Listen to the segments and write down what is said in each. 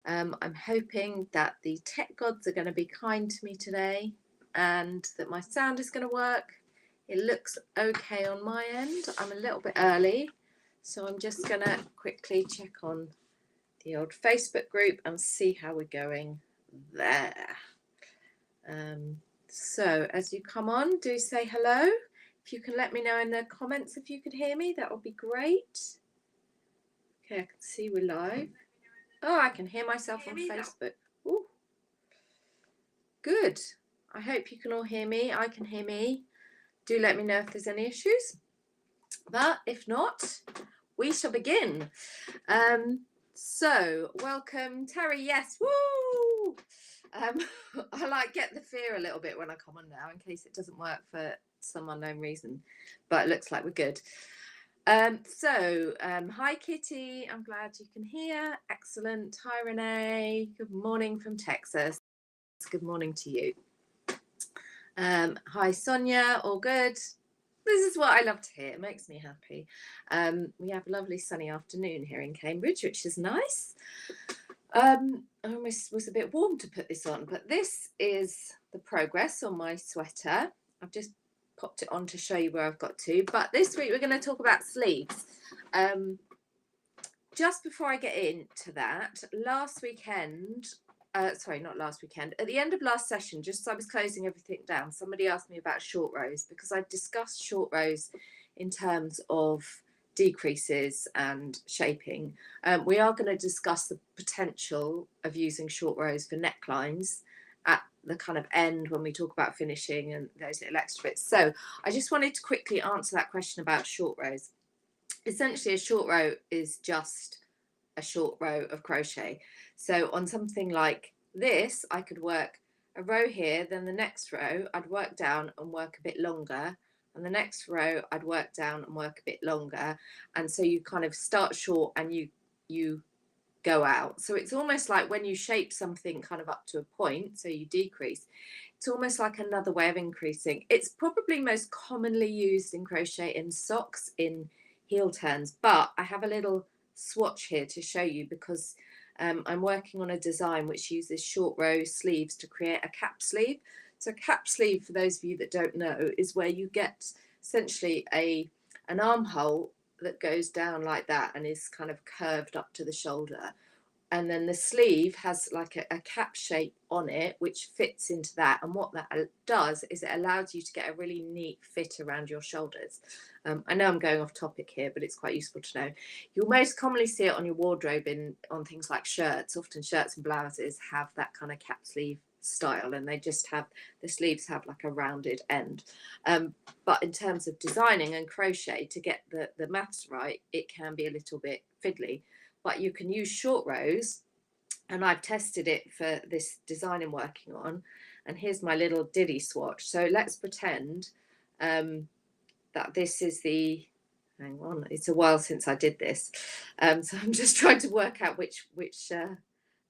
I'm hoping that the tech gods are going to be kind to me today and that my sound is going to work. It looks okay on my end. I'm a little bit early, so I'm just going to quickly check on the old Facebook group and see how we're going there. So as you come on, do say hello. If you can let me know in the comments if you could hear me, that would be great. Okay, I can see we're live. Oh, I can hear myself on Facebook. Ooh. Good. I hope you can all hear me. I can hear me. Do let me know if there's any issues. But if not, we shall begin. So welcome, Terry. Yes. Woo! I like get the fear a little bit when I come on now in case it doesn't work for some unknown reason, but it looks like we're good. Hi Kitty, I'm glad you can hear. Excellent. Hi Renee, good morning from Texas. Good morning to you. Hi Sonia, all good. This is what I love to hear. It makes me happy. We have a lovely sunny afternoon here in Cambridge, which is nice. I almost was a bit warm to put this on, but this is the progress on my sweater. I've just popped it on to show you where I've got to. But this week we're going to talk about sleeves. Just before I get into that, last weekend, at the end of last session, just as I was closing everything down, somebody asked me about short rows because I discussed short rows in terms of decreases and shaping. We are going to discuss the potential of using short rows for necklines at the kind of end when we talk about finishing and those little extra bits. So I just wanted to quickly answer that question about short rows. Essentially, a short row is just a short row of crochet. So on something like this, I could work a row here, then the next row I'd work down and work a bit longer, and the next row I'd work down and work a bit longer, and so you kind of start short and you go out. So it's almost like when you shape something kind of up to a point, so you decrease, it's almost like another way of increasing. It's probably most commonly used in crochet in socks, in heel turns, but I have a little swatch here to show you because I'm working on a design which uses short row sleeves to create a cap sleeve. So a cap sleeve, for those of you that don't know, is where you get essentially an armhole that goes down like that and is kind of curved up to the shoulder. And then the sleeve has like a cap shape on it, which fits into that. And what that does is it allows you to get a really neat fit around your shoulders. I know I'm going off topic here, but it's quite useful to know. You'll most commonly see it on your wardrobe on things like shirts. Often shirts and blouses have that kind of cap sleeve style, and they just have, the sleeves have like a rounded end. But in terms of designing and crochet, to get the maths right, it can be a little bit fiddly. But you can use short rows, and I've tested it for this design I'm working on. And here's my little diddy swatch. So let's pretend that this is the, hang on, it's a while since I did this. So I'm just trying to work out which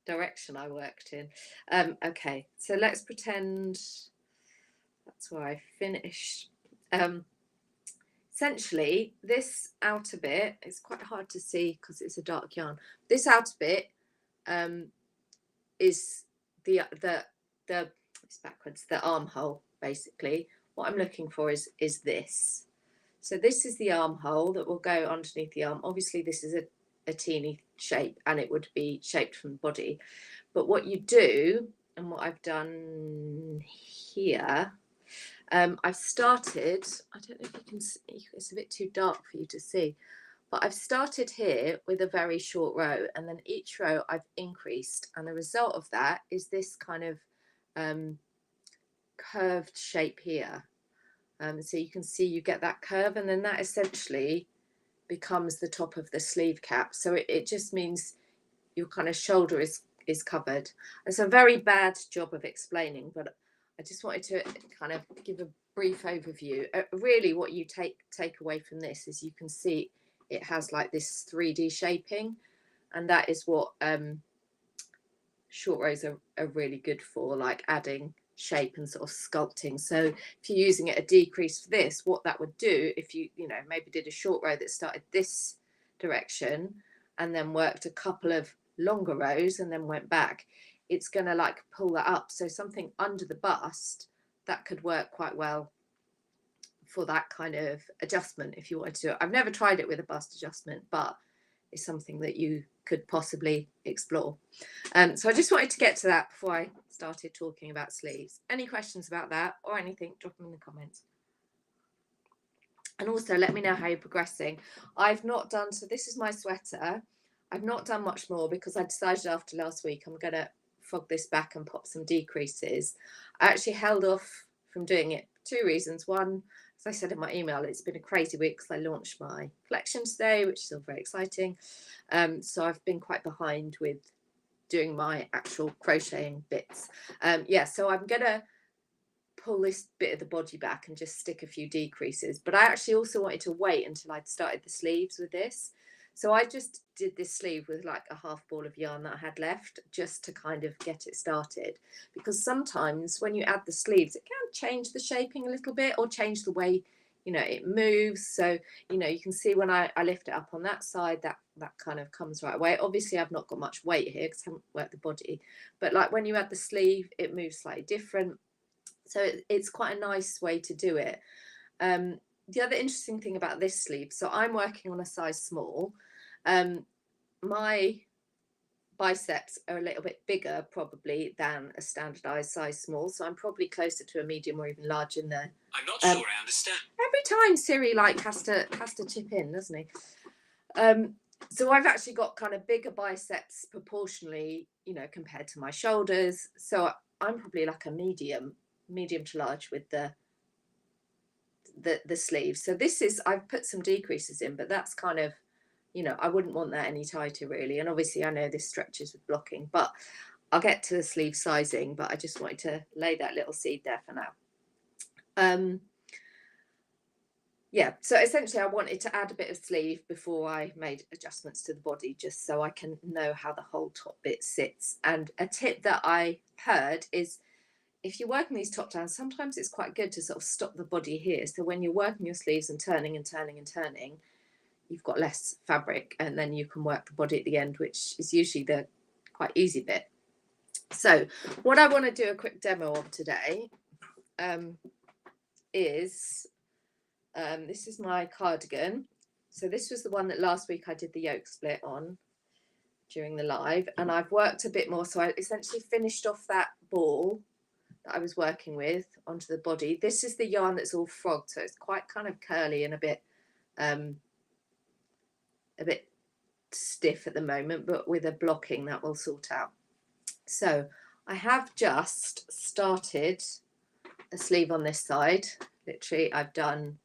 direction I worked in. Okay, so let's pretend that's where I finished. Essentially, this outer bit, it's quite hard to see because it's a dark yarn. This outer bit is it's backwards, the armhole, basically. What I'm looking for is this. So this is the armhole that will go underneath the arm. Obviously, this is a teeny shape and it would be shaped from the body. But what you do, and what I've done here, I've started, I don't know if you can see, it's a bit too dark for you to see, but I've started here with a very short row, and then each row I've increased, and the result of that is this kind of curved shape here. So you can see you get that curve, and then that essentially becomes the top of the sleeve cap. So it just means your kind of shoulder is covered. It's a very bad job of explaining, but I just wanted to kind of give a brief overview. Really what you take away from this is you can see it has like this 3D shaping, and that is what short rows are really good for, like adding shape and sort of sculpting. So if you're using it a decrease for this, what that would do, if you maybe did a short row that started this direction and then worked a couple of longer rows and then went back, it's going to like pull that up. So something under the bust, that could work quite well for that kind of adjustment if you wanted to do it. I've never tried it with a bust adjustment, but it's something that you could possibly explore. So I just wanted to get to that before I started talking about sleeves. Any questions about that or anything, drop them in the comments. And also let me know how you're progressing. I've not done, so this is my sweater. I've not done much more because I decided after last week I'm going to frog this back and pop some decreases. I actually held off from doing it for 2 reasons. One, as I said in my email, it's been a crazy week because I launched my collection today, which is all very exciting. So I've been quite behind with doing my actual crocheting bits. So I'm going to pull this bit of the body back and just stick a few decreases. But I actually also wanted to wait until I'd started the sleeves with this. So I just did this sleeve with like a half ball of yarn that I had left just to kind of get it started. Because sometimes when you add the sleeves, it can change the shaping a little bit or change the way, you know, it moves. So, you know, you can see when I lift it up on that side, that kind of comes right away. Obviously, I've not got much weight here because I haven't worked the body. But like when you add the sleeve, it moves slightly different. So it's quite a nice way to do it. The other interesting thing about this sleeve, so I'm working on a size small. My biceps are a little bit bigger probably than a standardized size small, so I'm probably closer to a medium or even large in there. I'm not sure I understand. Every time Siri like has to chip in, doesn't he? So I've actually got kind of bigger biceps proportionally, you know, compared to my shoulders. So I'm probably like a medium to large with the sleeves. So this is, I've put some decreases in, but that's kind of, you know, I wouldn't want that any tighter really. And obviously I know this stretches with blocking, but I'll get to the sleeve sizing, but I just wanted to lay that little seed there for now. Yeah, so essentially I wanted to add a bit of sleeve before I made adjustments to the body, just so I can know how the whole top bit sits. And a tip that I heard is if you're working these top down, sometimes it's quite good to sort of stop the body here. So when you're working your sleeves and turning and turning and turning, you've got less fabric, and then you can work the body at the end, which is usually the quite easy bit. So what I want to do a quick demo of today is this is my cardigan. So this was the one that last week I did the yoke split on during the live, and I've worked a bit more. So I essentially finished off that ball that I was working with onto the body. This is the yarn that's all frogged, so it's quite kind of curly and a bit stiff at the moment, but with a blocking that will sort out. So I have just started a sleeve on this side. Literally I've done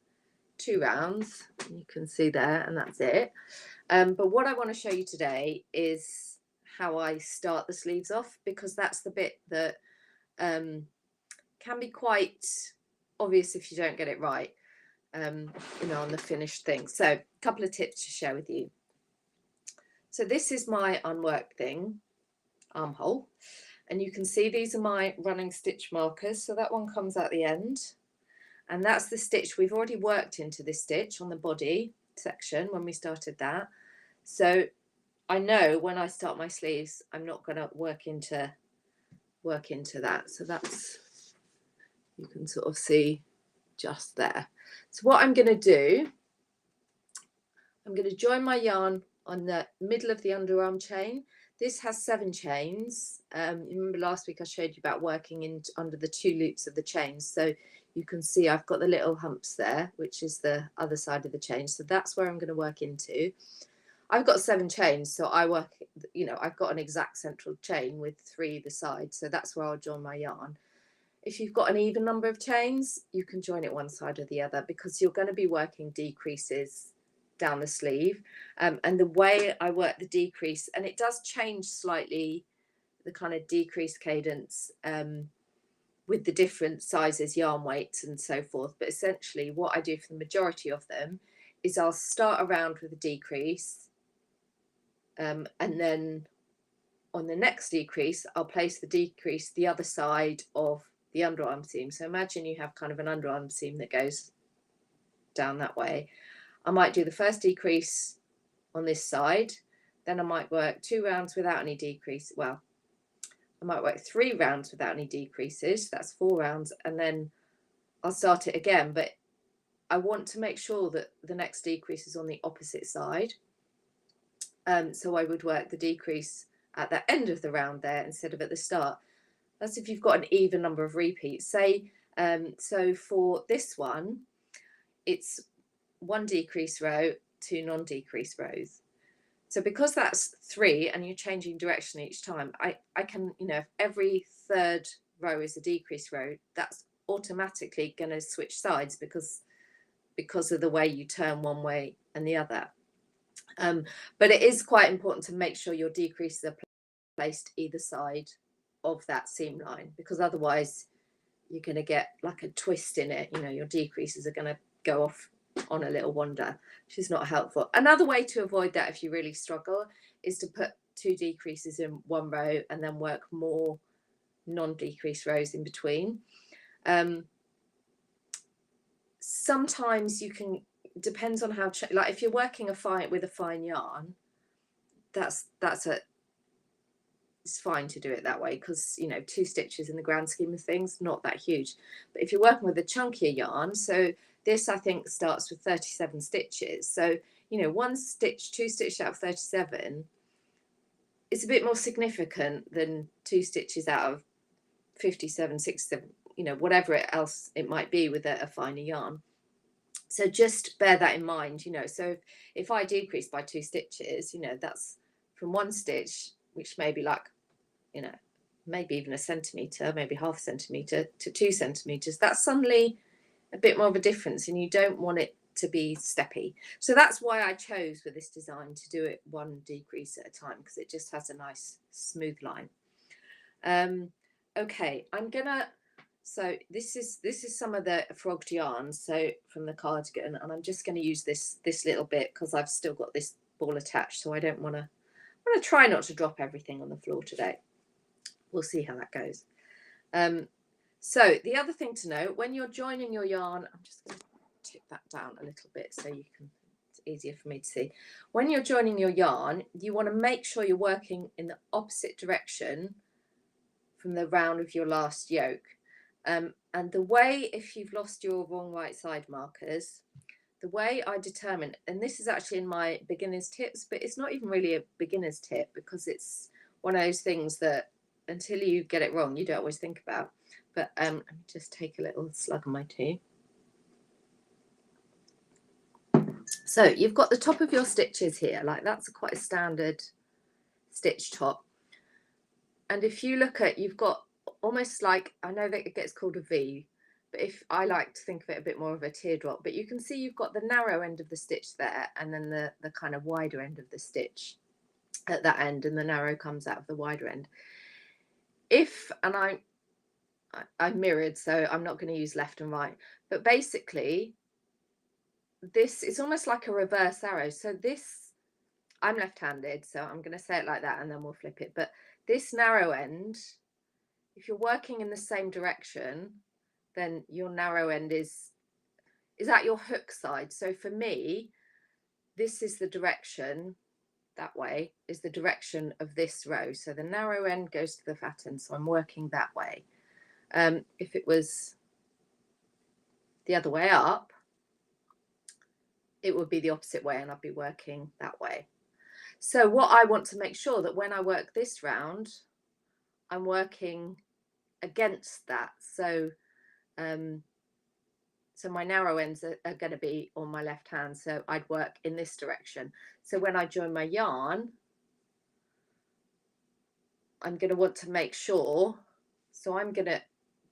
2 rounds, you can see there, and that's it. But what I want to show you today is how I start the sleeves off, because that's the bit that can be quite obvious if you don't get it right, you know, on the finished thing. So a couple of tips to share with you. So this is my unworked thing, armhole, and you can see these are my running stitch markers. So that one comes at the end, and that's the stitch we've already worked into this stitch on the body section when we started that. So I know when I start my sleeves, I'm not going to work into that. So that's, you can sort of see just there. So what I'm going to do, I'm going to join my yarn on the middle of the underarm chain. This has 7 chains. You remember last week I showed you about working in under the 2 loops of the chains. So you can see I've got the little humps there, which is the other side of the chain. So that's where I'm going to work into. I've got 7 chains, so I work, you know, I've got an exact central chain with 3 either side. So that's where I'll join my yarn. If you've got an even number of chains, you can join it one side or the other, because you're going to be working decreases down the sleeve. And the way I work the decrease, and it does change slightly, the kind of decrease cadence with the different sizes, yarn weights and so forth. But essentially what I do for the majority of them is I'll start around with a decrease, and then on the next decrease, I'll place the decrease the other side of the underarm seam. So imagine you have kind of an underarm seam that goes down that way. I might do the first decrease on this side, then I might work 2 rounds without any decrease. Well, I might work 3 rounds without any decreases. That's 4 rounds, and then I'll start it again. But I want to make sure that the next decrease is on the opposite side. So I would work the decrease at the end of the round there instead of at the start. That's if you've got an even number of repeats. Say, so for this one, it's 1 decrease row, 2 non-decrease rows. So because that's 3 and you're changing direction each time, I can, you know, if every third row is a decrease row, that's automatically going to switch sides because of the way you turn one way and the other. But it is quite important to make sure your decreases are placed either side of that seam line, because otherwise you're going to get like a twist in it. You know, your decreases are going to go off on a little wander, which is not helpful. Another way to avoid that, if you really struggle, is to put 2 decreases in one row and then work more non-decrease rows in between. Sometimes you can, depends on how, like if you're working with a fine yarn, it's fine to do it that way, because, you know, 2 stitches in the grand scheme of things, not that huge. But if you're working with a chunkier yarn, so this I think starts with 37 stitches, so, you know, 1 stitch, 2 stitches out of 37 is a bit more significant than 2 stitches out of 57, 67, you know, whatever else it might be with a finer yarn. So just bear that in mind, you know. So if I decrease by 2 stitches, you know, that's from 1 stitch, which may be like, you know, maybe even a centimetre, maybe half a centimetre, to 2 centimetres. That's suddenly a bit more of a difference, and you don't want it to be steppy. So that's why I chose with this design to do it 1 decrease at a time, because it just has a nice smooth line. Okay, I'm gonna, so this is some of the frogged yarn, so from the cardigan, and I'm just going to use this little bit because I've still got this ball attached, so I don't want to, I'm going to try not to drop everything on the floor today. We'll see how that goes. So the other thing to know, when you're joining your yarn, I'm just going to tip that down a little bit so you can, it's easier for me to see. When you're joining your yarn, you want to make sure you're working in the opposite direction from the round of your last yoke. And the way, if you've lost your wrong right side markers, the way I determine, and this is actually in my beginner's tips, but it's not even really a beginner's tip, because it's one of those things that until you get it wrong, you don't always think about. But let me just take a little slug of my tea. So you've got the top of your stitches here, like that's quite a standard stitch top. And if you look at, you've got almost like, I know that it gets called a V, but if I like to think of it a bit more of a teardrop, but you can see you've got the narrow end of the stitch there, and then the kind of wider end of the stitch at that end, and the narrow comes out of the wider end. If, and I mirrored, so I'm not going to use left and right, but basically this is almost like a reverse arrow. So this, I'm left-handed, so I'm going to say it like that and then we'll flip it. But this narrow end, if you're working in the same direction, then your narrow end is at your hook side. So for me, this is the direction, that way is the direction of this row. So the narrow end goes to the fat end, so I'm working that way. If it was the other way up, it would be the opposite way, and I'd be working that way. So what I want to make sure that when I work this round, I'm working against that. So so my narrow ends are going to be on my left hand, so I'd work in this direction. So when I join my yarn, I'm going to want to make sure, so I'm going to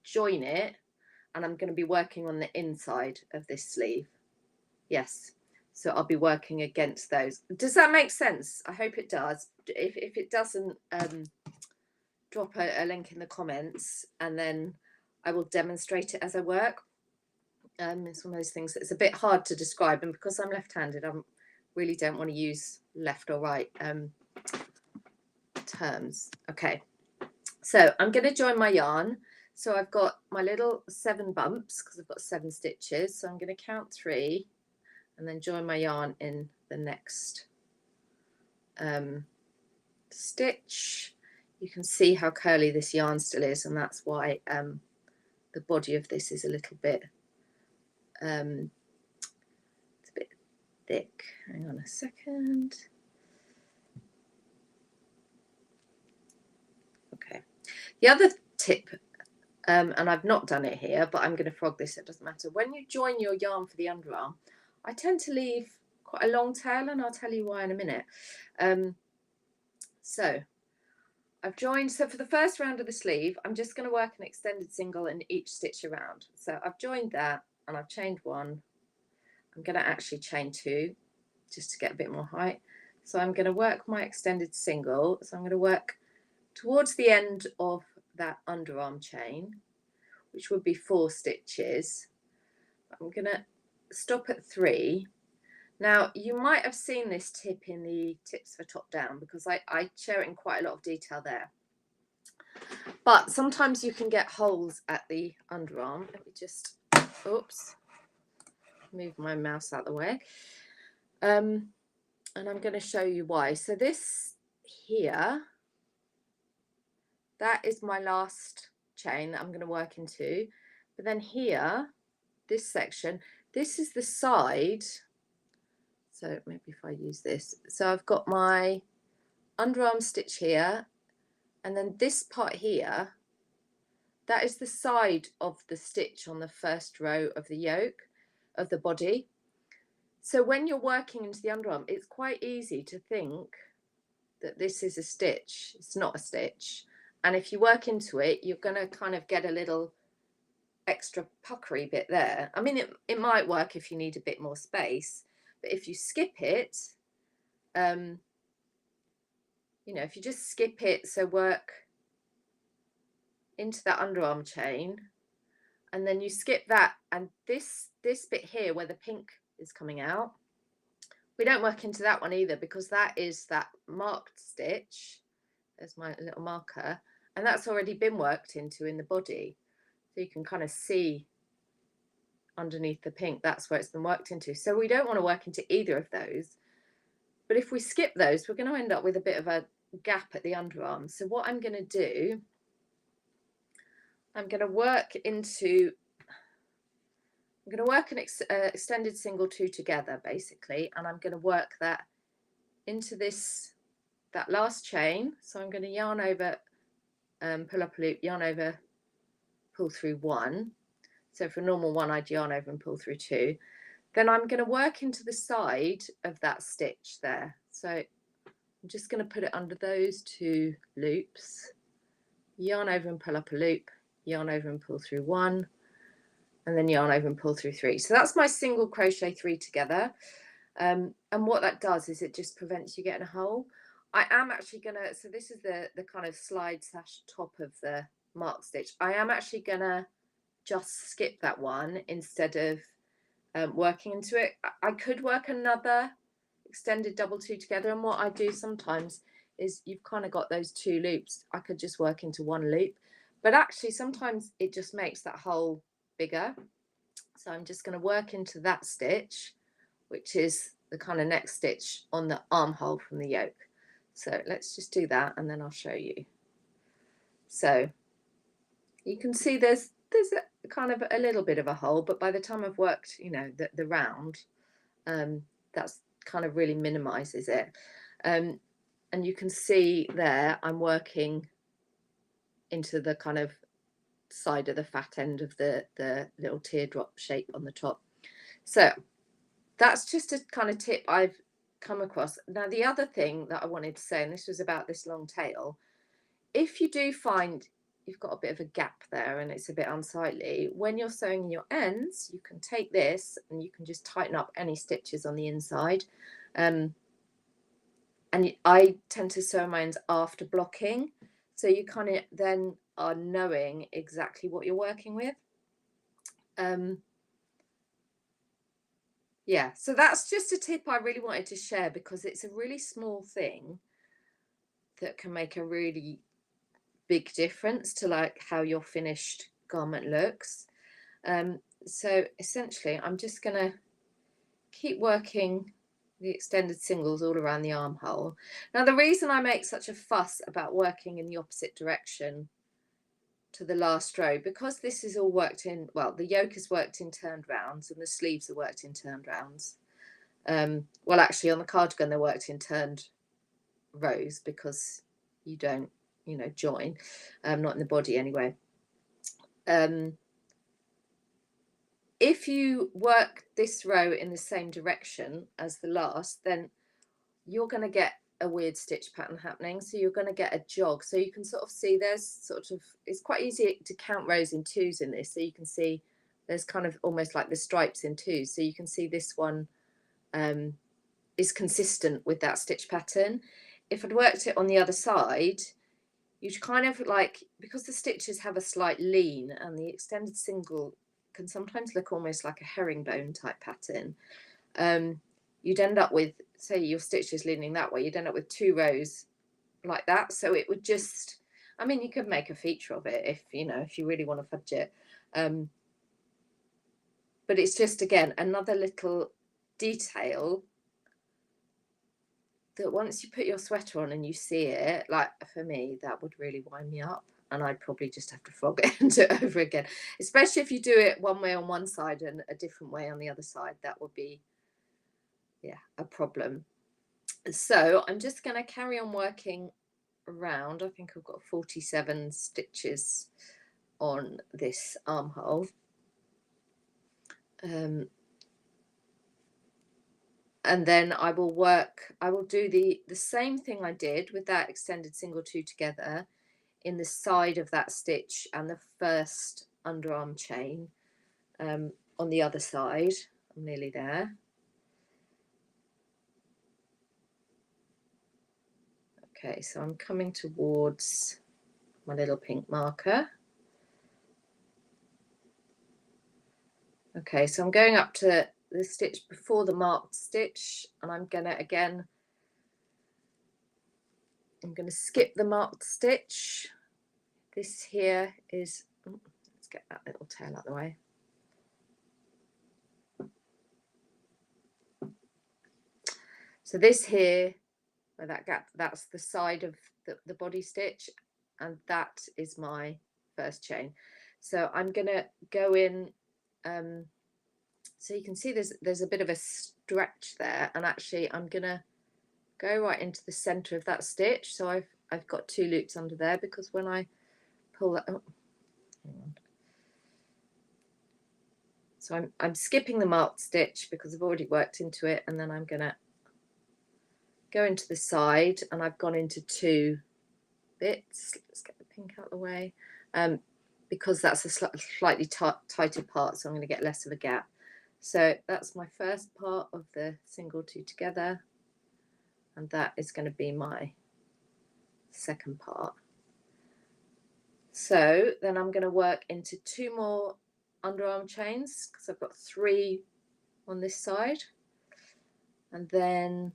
join it, and I'm going to be working on the inside of this sleeve. Yes, so I'll be working against those. Does that make sense? I hope it does. If it doesn't, drop a link in the comments, and then I will demonstrate it as I work. It's one of those things that's a bit hard to describe, and because I'm left-handed, I really don't want to use left or right terms. Okay, so I'm going to join my yarn. So I've got my little 7 bumps because I've got 7 stitches. So I'm going to count 3 and then join my yarn in the next stitch. You can see how curly this yarn still is, and that's why the body of this is a little bit it's a bit thick. Hang on a second. Okay, the other tip, and I've not done it here, but I'm going to frog this, it doesn't matter. When you join your yarn for the underarm, I tend to leave quite a long tail, and I'll tell you why in a minute. So I've joined, so for the first round of the sleeve, I'm just going to work an extended single in each stitch around. So I've joined that, and I've chained one. I'm going to actually chain two, just to get a bit more height. So I'm going to work my extended single. So I'm going to work towards the end of that underarm chain, which would be 4 stitches. I'm going to stop at 3. Now, you might have seen this tip in the tips for top down, because I share it in quite a lot of detail there. But sometimes you can get holes at the underarm. Let me just, oops, move my mouse out the way. And I'm going to show you why. So this here, that is my last chain that I'm going to work into. But then here, this section, this is the side. So maybe if I use this. So I've got my underarm stitch here, and then this part here, that is the side of the stitch on the first row of the yoke of the body. So when you're working into the underarm, it's quite easy to think that this is a stitch. It's not a stitch. And if you work into it, you're going to kind of get a little extra puckery bit there. I mean, it might work if you need a bit more space, but if you skip it, you know, if you just skip it, so work into that underarm chain, and then you skip that, and this bit here where the pink is coming out, we don't work into that one either, because that is that marked stitch. There's my little marker, and that's already been worked into in the body. So you can kind of see underneath the pink, that's where it's been worked into. So we don't want to work into either of those. But if we skip those, we're going to end up with a bit of a gap at the underarm. So what I'm going to do, I'm going to work an extended single 2 together, basically, and I'm going to work that into that last chain. So I'm going to yarn over, pull up a loop, yarn over, pull through 1. So for a normal one, I'd yarn over and pull through 2. Then I'm going to work into the side of that stitch there. So I'm just going to put it under those 2 loops, yarn over and pull up a loop, yarn over and pull through 1, and then yarn over and pull through 3. So that's my single crochet 3 together. And what that does is it just prevents you getting a hole. I am actually going to, so this is the kind of slide / top of the mark stitch. I am actually going to just skip that one instead of working into it. I could work another extended double 2 together, and what I do sometimes is, you've kind of got those 2 loops, I could just work into 1 loop, but actually sometimes it just makes that hole bigger. So I'm just going to work into that stitch, which is the kind of next stitch on the armhole from the yoke. So let's just do that, and then I'll show you. So you can see there's a kind of a little bit of a hole, but by the time I've worked, you know, the round, that's kind of really minimizes it. And you can see there I'm working into the kind of side of the fat end of the little teardrop shape on the top. So that's just a kind of tip I've come across. Now, the other thing that I wanted to say, and this was about this long tail, if you do find you've got a bit of a gap there and it's a bit unsightly, when you're sewing your ends, you can take this and you can just tighten up any stitches on the inside. And I tend to sew my ends after blocking, so you kind of then are knowing exactly what you're working with. Yeah, so that's just a tip I really wanted to share, because it's a really small thing that can make a really big difference to like how your finished garment looks. So essentially I'm just gonna keep working the extended singles all around the armhole. Now, the reason I make such a fuss about working in the opposite direction to the last row, because this is all worked in, well, the yoke is worked in turned rounds and the sleeves are worked in turned rounds. Well, actually on the cardigan they're worked in turned rows because you don't, you know, join, not in the body anyway. If you work this row in the same direction as the last, then you're going to get a weird stitch pattern happening. So you're going to get a jog. So you can sort of see there's sort of, it's quite easy to count rows in twos in this. So you can see there's kind of almost like the stripes in twos. So you can see this one is consistent with that stitch pattern. If I'd worked it on the other side, you'd kind of like, because the stitches have a slight lean and the extended single can sometimes look almost like a herringbone type pattern, you'd end up with, say your stitch is leaning that way, you'd end up with 2 rows like that. So it would just, I mean, you could make a feature of it if, you know, if you really want to fudge it. But it's just, again, another little detail that once you put your sweater on and you see it, like for me, that would really wind me up. And I'd probably just have to frog it and do it over again, especially if you do it one way on one side and a different way on the other side. That would be, yeah, a problem. So I'm just going to carry on working around. I think I've got 47 stitches on this armhole. And then I will do the same thing I did with that extended single 2 together in the side of that stitch and the first underarm chain on the other side. I'm nearly there. Okay, so I'm coming towards my little pink marker. Okay, so I'm going up to the stitch before the marked stitch, and I'm going to skip the marked stitch. This here is, let's get that little tail out of the way. So this here, where that gap, that's the side of the body stitch, and that is my first chain. So I'm going to go in, so you can see there's a bit of a stretch there, and actually I'm going to go right into the center of that stitch. So I've got 2 loops under there, because when I pull that, oh, hang on. So I'm skipping the marked stitch because I've already worked into it, and then I'm going to go into the side, and I've gone into 2 bits. Let's get the pink out of the way, because that's a slightly tighter part, so I'm going to get less of a gap. So that's my first part of the single 2 together, and that is going to be my second part. So then I'm going to work into 2 more underarm chains, because I've got 3 on this side, and then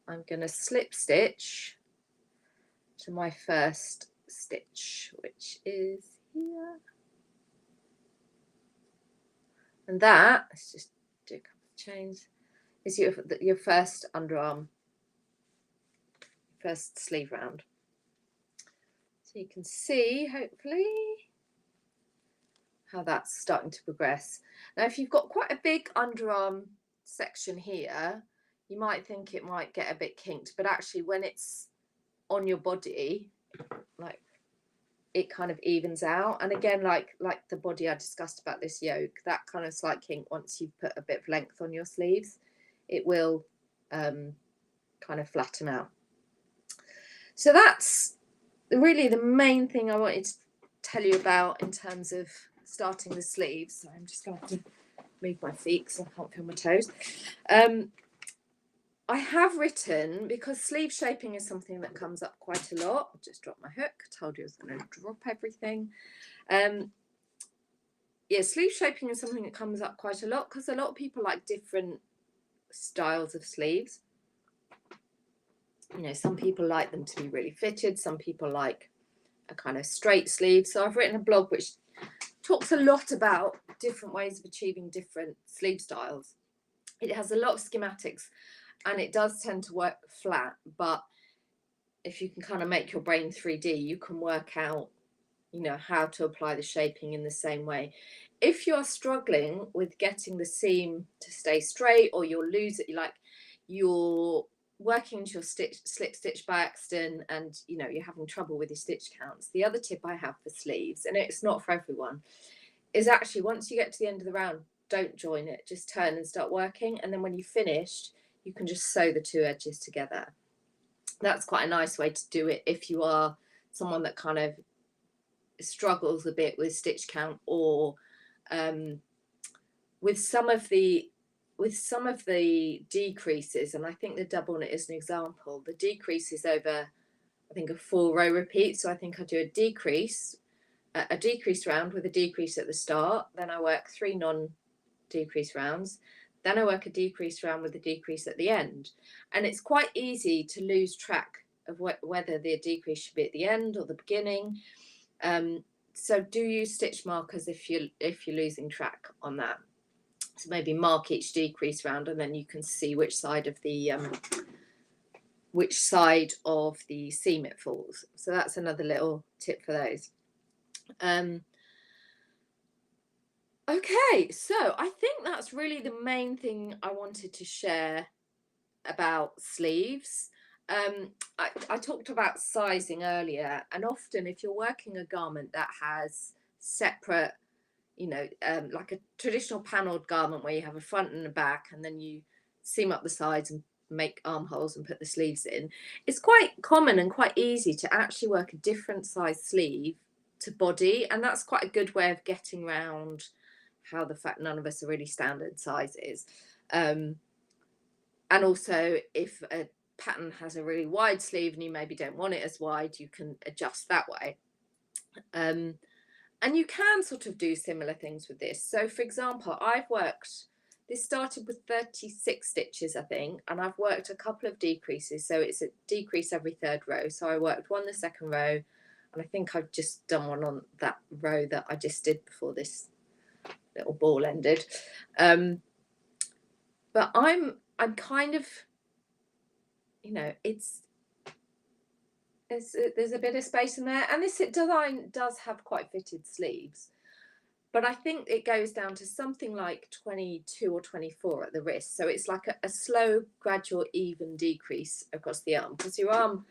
I'm going to slip stitch to my first stitch, which is here. And that, let's just do a couple of chains, is your first underarm, first sleeve round. So you can see, hopefully, how that's starting to progress. Now, if you've got quite a big underarm section here, you might think it might get a bit kinked, but actually when it's on your body, like, it kind of evens out. And again, like the body I discussed about this yoke, that kind of slight kink, once you've put a bit of length on your sleeves, it will kind of flatten out. So that's really the main thing I wanted to tell you about in terms of starting the sleeves. So I'm just going to have to move my feet because I can't feel my toes. I have written, because sleeve shaping is something that comes up quite a lot. I just dropped my hook. I told you I was going to drop everything. Yeah, sleeve shaping is something that comes up quite a lot, because a lot of people like different styles of sleeves. You know, some people like them to be really fitted. Some people like a kind of straight sleeve. So I've written a blog which talks a lot about different ways of achieving different sleeve styles. It has a lot of schematics. and it does tend to work flat, but if you can kind of make your brain 3D, you can work out, you know, how to apply the shaping in the same way. If you're struggling with getting the seam to stay straight, or you'll lose it, like you're working into your slip stitch by accident, and you know you're having trouble with your stitch counts, the other tip I have for sleeves, and it's not for everyone, is actually once you get to the end of the round, don't join it, just turn and start working, and then when you've finished, you can just sew the two edges together. That's quite a nice way to do it if you are someone that kind of struggles a bit with stitch count, or with some of the decreases. And I think the double knit is an example. The decrease is over, I think, a 4-row repeat. So I think I do a decrease round with a decrease at the start, then I work 3 non-decrease rounds, then I work a decrease round with a decrease at the end. And it's quite easy to lose track of whether the decrease should be at the end or the beginning. So do use stitch markers if you're losing track on that. So maybe mark each decrease round, and then you can see which side of the seam it falls. So that's another little tip for those. Okay, so I think that's really the main thing I wanted to share about sleeves. I talked about sizing earlier, and often if you're working a garment that has separate, you know, like a traditional panelled garment where you have a front and a back, and then you seam up the sides and make armholes and put the sleeves in, it's quite common and quite easy to actually work a different size sleeve to body, and that's quite a good way of getting around how the fact none of us are really standard sizes. And also, if a pattern has a really wide sleeve and you maybe don't want it as wide, you can adjust that way. And you can sort of do similar things with this. So for example, this started with 36 stitches, I think, and I've worked a couple of decreases. So it's a decrease every 3rd row. So I worked one the 2nd row, and I think I've just done one on that row that I just did before this little ball ended. But I'm kind of, you know, there's a bit of space in there, and this design does have quite fitted sleeves, but I think it goes down to something like 22 or 24 at the wrist. So it's like a slow, gradual, even decrease across the arm, because your arm,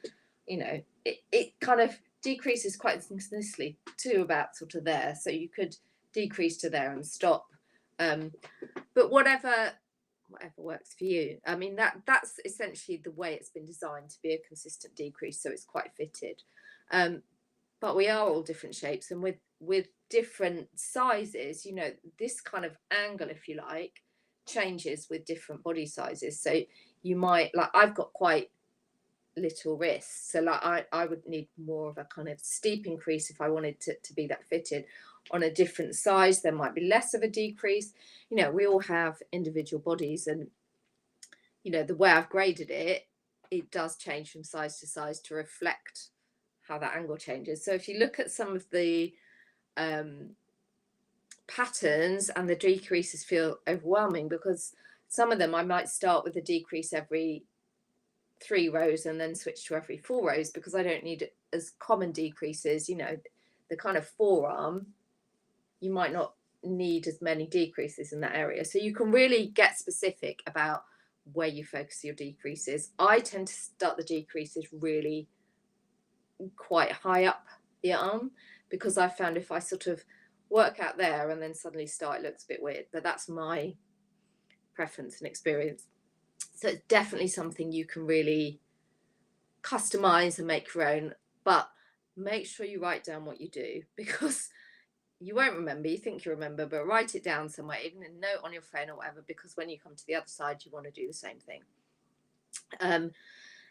you know, it kind of decreases quite nicely to about sort of there. So you could decrease to there and stop. But whatever works for you. I mean, that's essentially the way it's been designed, to be a consistent decrease, so it's quite fitted. But we are all different shapes, and with different sizes, you know, this kind of angle, if you like, changes with different body sizes. So you might, like, I've got quite little wrists, so like I would need more of a kind of steep increase if I wanted to be that fitted. On a different size, there might be less of a decrease. You know, we all have individual bodies, and you know, the way I've graded it does change from size to size to reflect how that angle changes. So if you look at some of the patterns, and the decreases feel overwhelming, because some of them I might start with a decrease every 3 rows and then switch to every 4 rows, because I don't need as common decreases. You know, the kind of forearm, you might not need as many decreases in that area. So you can really get specific about where you focus your decreases. I tend to start the decreases really quite high up the arm, because I found if I sort of work out there and then suddenly start, it looks a bit weird. But that's my preference and experience. So it's definitely something you can really customize and make your own, but make sure you write down what you do, because you won't remember. You think you remember, but write it down somewhere, even a note on your phone or whatever, because when you come to the other side, you want to do the same thing.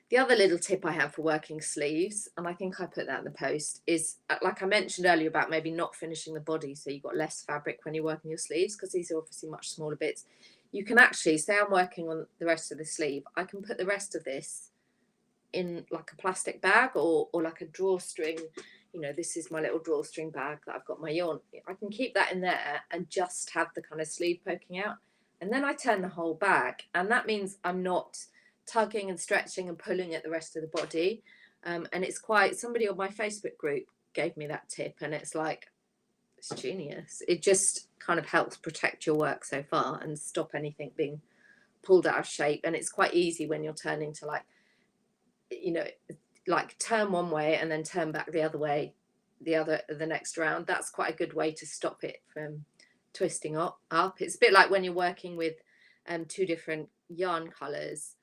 The other little tip I have for working sleeves, and I think I put that in the post, is like I mentioned earlier about maybe not finishing the body, so you've got less fabric when you're working your sleeves, because these are obviously much smaller bits. You can actually, say I'm working on the rest of the sleeve, I can put the rest of this in like a plastic bag, or like a drawstring. You know, this is my little drawstring bag that I've got my yarn. I can keep that in there and just have the kind of sleeve poking out, and then I turn the whole bag, and that means I'm not tugging and stretching and pulling at the rest of the body. And it's quite, somebody on my Facebook group gave me that tip, and it's like, it's genius. It just kind of helps protect your work so far and stop anything being pulled out of shape. And it's quite easy when you're turning to, like, you know, like turn one way and then turn back the other way the next round. That's quite a good way to stop it from twisting up. It's a bit like when you're working with two different yarn colors,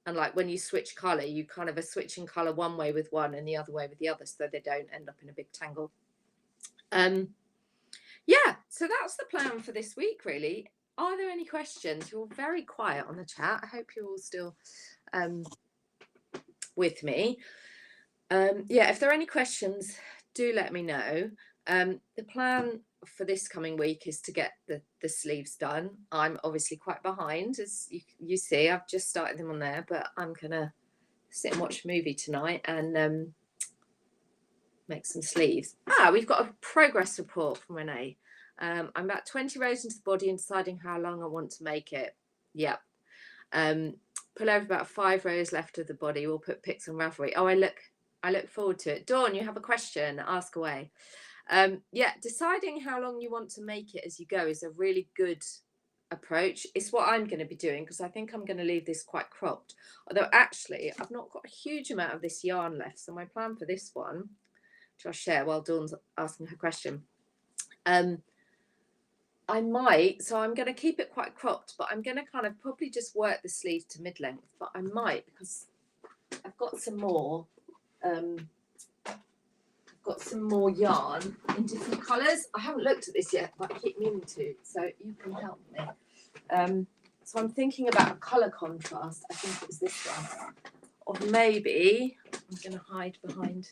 and like when you switch color, you kind of are switching color one way with one and the other way with the other, so they don't end up in a big tangle. Yeah, so that's the plan for this week, really. Are there any questions? You're very quiet on the chat. I hope you're all still with me. Yeah, if there are any questions, do let me know. The plan for this coming week is to get the sleeves done. I'm obviously quite behind, as you see. I've just started them on there, but I'm gonna sit and watch a movie tonight and make some sleeves. We've got a progress report from Renee. I'm about 20 rows into the body and deciding how long I want to make it. Yep. Pull over about 5 rows left of the body. We'll put picks on Ravelry. I look forward to it. Dawn, you have a question? Ask away. Yeah, deciding how long you want to make it as you go is a really good approach. It's what I'm going to be doing, because I think I'm going to leave this quite cropped. Although actually, I've not got a huge amount of this yarn left. So my plan for this one, which I'll share while Dawn's asking her question, I might, so I'm going to keep it quite cropped, but I'm going to kind of probably just work the sleeve to mid-length. But I might, because I've got some more. Got some more yarn in different colours. I haven't looked at this yet, but I keep meaning to, so you can help me. So I'm thinking about a colour contrast. I think it's this one. Or maybe, I'm going to hide behind.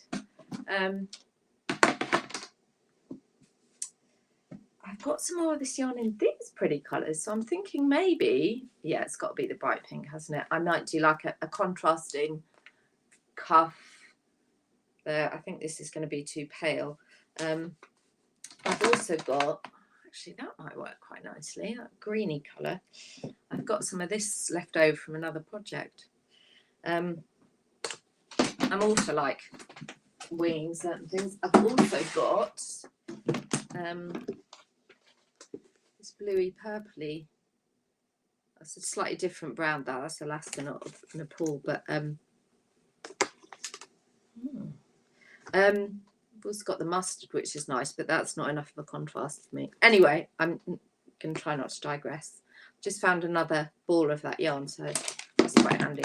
I've got some more of this yarn in these pretty colours, so I'm thinking maybe, yeah, it's got to be the bright pink, hasn't it? I might do like a contrasting cuff. I think this is going to be too pale. I've also got, actually that might work quite nicely, that greeny colour. I've got some of this left over from another project. I'm also like winging certain things. I've also got this bluey purpley, that's a slightly different brown, that's Alaska, not Nepal, but I've also got the mustard, which is nice, but that's not enough of a contrast for me. Anyway, I'm going to try not to digress. Just found another ball of that yarn, so that's quite handy.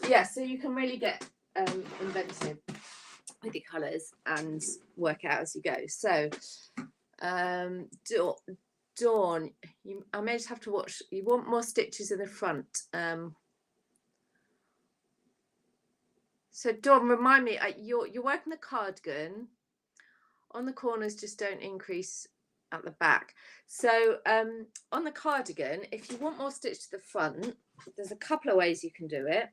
Yeah, so you can really get inventive with your colours and work out as you go. So, Dawn, I may just have to watch. You want more stitches in the front. So Dawn, remind me, you're working the cardigan. On the corners, just don't increase at the back. So on the cardigan, if you want more stitch to the front, there's a couple of ways you can do it.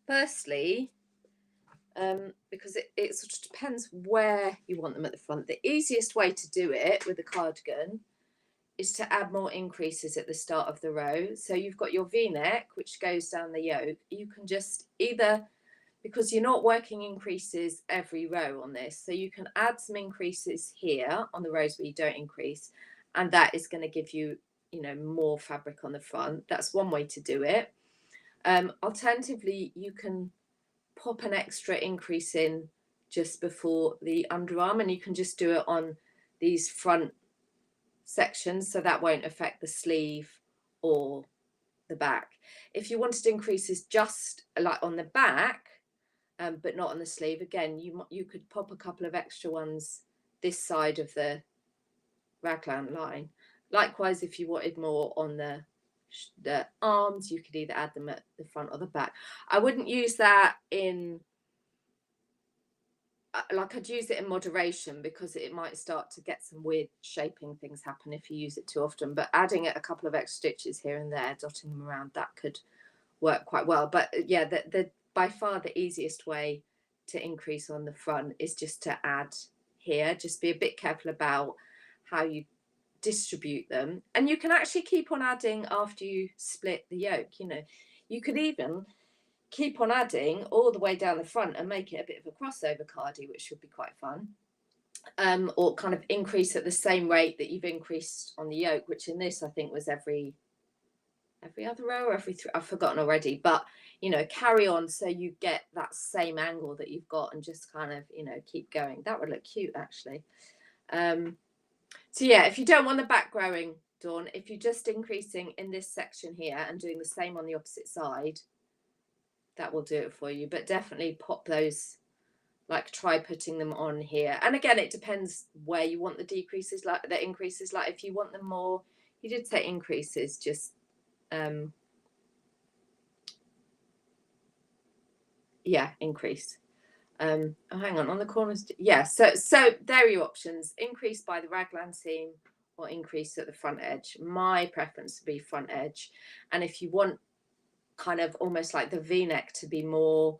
Firstly, because it sort of depends where you want them at the front. The easiest way to do it with the cardigan is to add more increases at the start of the row. So you've got your V-neck, which goes down the yoke. You can just either, because you're not working increases every row on this, so you can add some increases here on the rows where you don't increase, and that is going to give you, more fabric on the front. That's one way to do it. Alternatively, you can pop an extra increase in just before the underarm, and you can just do it on these front sections, so that won't affect the sleeve or the back. If you wanted increases just like on the back, but not on the sleeve, again, you could pop a couple of extra ones this side of the raglan line. Likewise, if you wanted more on the arms, you could either add them at the front or the back. I wouldn't use that in, I'd use it in moderation, because it might start to get some weird shaping things happen if you use it too often. But adding a couple of extra stitches here and there, dotting them around, that could work quite well. But yeah, the by far the easiest way to increase on the front is just to add here. Just be a bit careful about how you distribute them, and you can actually keep on adding after you split the yoke. You know, you could even keep on adding all the way down the front and make it a bit of a crossover cardie, which would be quite fun. Or kind of increase at the same rate that you've increased on the yoke, which in this I think was every other row or every three, I've forgotten already, but you know, carry on so you get that same angle that you've got, and just kind of, you know, keep going. That would look cute actually. So yeah, if you don't want the back growing, Dawn, if you're just increasing in this section here and doing the same on the opposite side, that will do it for you. But definitely pop those, like try putting them on here. And again, it depends where you want the decreases, like the increases. Like if you want them more, you did say increases, just yeah, increase. Oh, hang on the corners. Yeah, so there are your options: increase by the raglan seam or increase at the front edge. My preference would be front edge. And if you want kind of almost like the V-neck to be more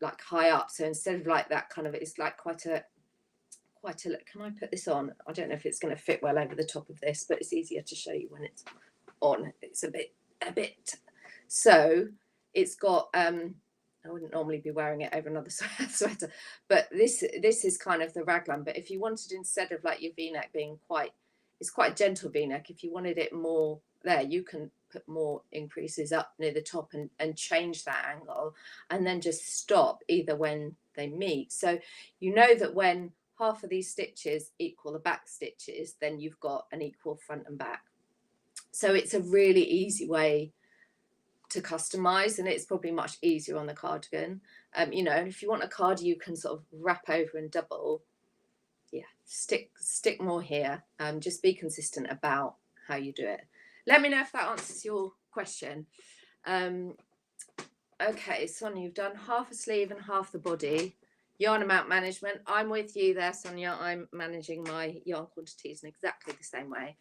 like high up, so instead of like that kind of, it's like quite a can I put this on? I don't know if it's going to fit well over the top of this, but it's easier to show you when it's on. It's a bit so it's got I wouldn't normally be wearing it over another sweater, but this is kind of the raglan. But if you wanted, instead of like your V-neck being it's quite a gentle V-neck, if you wanted it more there, you can put more increases up near the top and change that angle, and then just stop either when they meet. So you know that when half of these stitches equal the back stitches, then you've got an equal front and back. So it's a really easy way to customize, and it's probably much easier on the cardigan. You know, and if you want a card you can sort of wrap over and double, yeah, stick more here. Just be consistent about how you do it. Let me know if that answers your question. Okay, Sonia, you've done half a sleeve and half the body. Yarn amount management, I'm with you there, Sonia. I'm managing my yarn quantities in exactly the same way.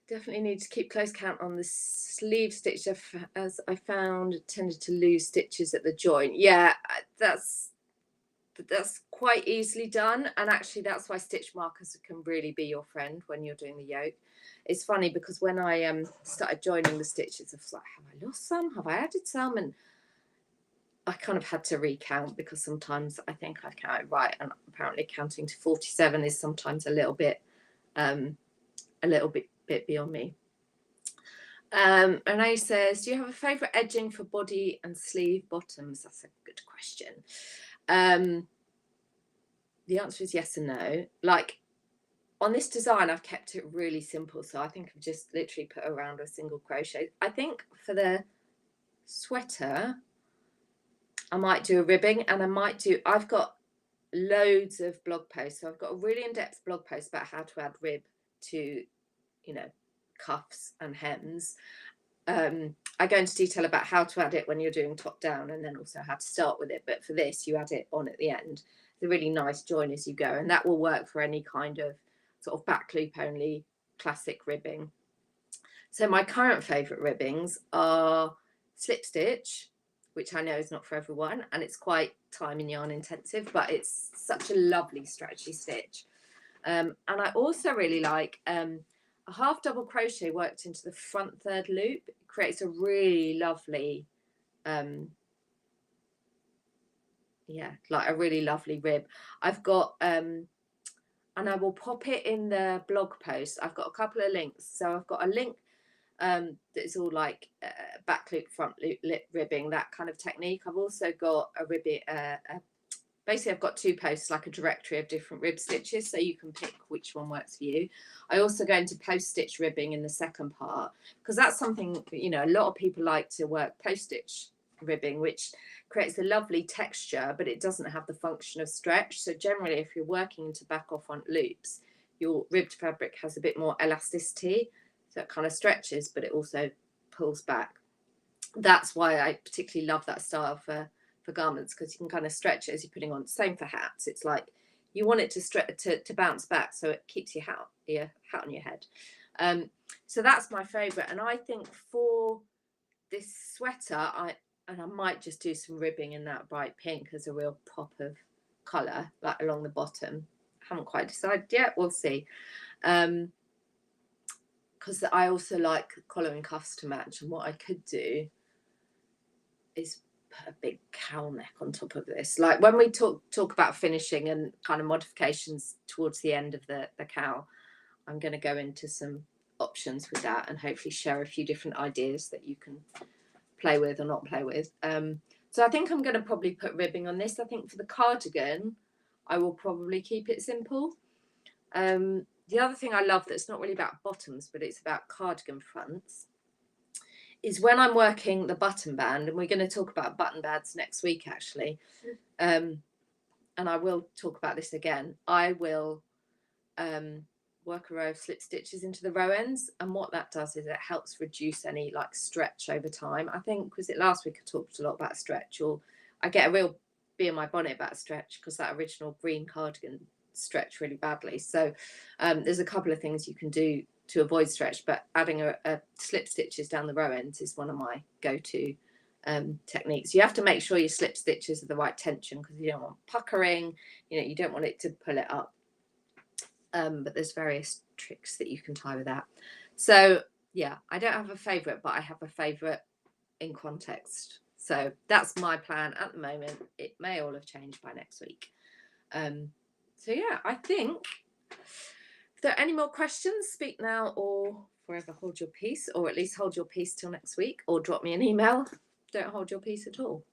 Definitely need to keep close count on the sleeve stitch, as I found tended to lose stitches at the joint. Yeah, that's quite easily done, and actually that's why stitch markers can really be your friend when you're doing the yoke. It's funny because when I started joining the stitches, I was like, have I lost some? Have I added some? And I kind of had to recount, because sometimes I think I counted right, and apparently counting to 47 is sometimes a little bit beyond me. Renee says, do you have a favorite edging for body and sleeve bottoms? That's a good question. The answer is yes and no. Like on this design, I've kept it really simple, so I think I've just literally put around a single crochet. I think for the sweater I might do a ribbing, and I've got loads of blog posts. So I've got a really in-depth blog post about how to add rib to, you know, cuffs and hems. I go into detail about how to add it when you're doing top down, and then also how to start with it. But for this, you add it on at the end. It's a really nice join as you go, and that will work for any kind of sort of back loop only classic ribbing. So my current favourite ribbings are slip stitch, which I know is not for everyone, and it's quite time and yarn intensive, but it's such a lovely stretchy stitch. And I also really like a half double crochet worked into the front third loop. It creates a really lovely like a really lovely rib. I've got and I will pop it in the blog post. I've got a couple of links. So I've got a link that's all like back loop, front loop, lip ribbing, that kind of technique. I've also got a ribbing basically I've got two posts, like a directory of different rib stitches, so you can pick which one works for you. I also go into post stitch ribbing in the second part, because that's something, you know, a lot of people like to work post stitch ribbing, which creates a lovely texture, but it doesn't have the function of stretch. So generally, if you're working into back or front loops, your ribbed fabric has a bit more elasticity, so it kind of stretches, but it also pulls back. That's why I particularly love that style for garments, because you can kind of stretch it as you're putting on. Same for hats. It's like you want it to stretch to bounce back, so it keeps your hat on your head. So that's my favorite, and I think for this sweater I might just do some ribbing in that bright pink as a real pop of color, like along the bottom. Haven't quite decided yet. We'll see. Because I also like collar and cuffs to match, and what I could do is put a big cowl neck on top of this. Like when we talk about finishing and kind of modifications towards the end of the cowl, I'm going to go into some options with that and hopefully share a few different ideas that you can play with or not play with. So I think I'm going to probably put ribbing on this. I think for the cardigan, I will probably keep it simple. The other thing I love that's not really about bottoms, but it's about cardigan fronts, is when I'm working the button band, and we're going to talk about button bands next week, actually. And I will talk about this again. I will work a row of slip stitches into the row ends, and what that does is it helps reduce any like stretch over time. I think, was it last week I talked a lot about stretch, or I get a real bee in my bonnet about stretch because that original green cardigan stretched really badly. So there's a couple of things you can do to avoid stretch, but adding a slip stitches down the row ends is one of my go-to techniques. You have to make sure your slip stitches are the right tension because you don't want puckering, you don't want it to pull it up. But there's various tricks that you can tie with that. So yeah, I don't have a favorite, but I have a favorite in context. So that's my plan at the moment. It may all have changed by next week. So yeah, I think if there are any more questions, speak now or forever hold your peace, or at least hold your peace till next week, or drop me an email. Don't hold your peace at all.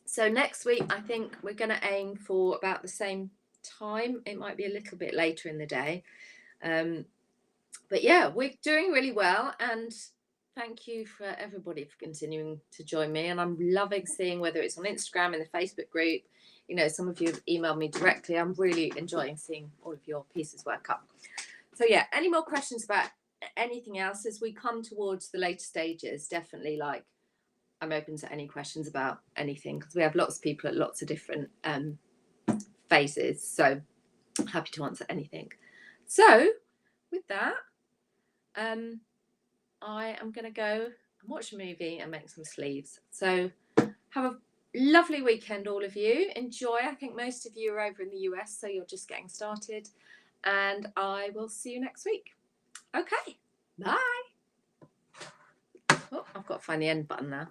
So next week, I think we're going to aim for about the same time. It might be a little bit later in the day. But yeah, we're doing really well. And thank you for everybody for continuing to join me. And I'm loving seeing whether it's on Instagram, in the Facebook group. Some of you have emailed me directly. I'm really enjoying seeing all of your pieces work up. So yeah, any more questions about anything else as we come towards the later stages? Definitely, I'm open to any questions about anything because we have lots of people at lots of different phases. So happy to answer anything. So with that, I am going to go and watch a movie and make some sleeves. So have a lovely weekend, all of you. Enjoy. I think most of you are over in the US, so you're just getting started. And I will see you next week. Okay, bye. Oh, I've got to find the end button now.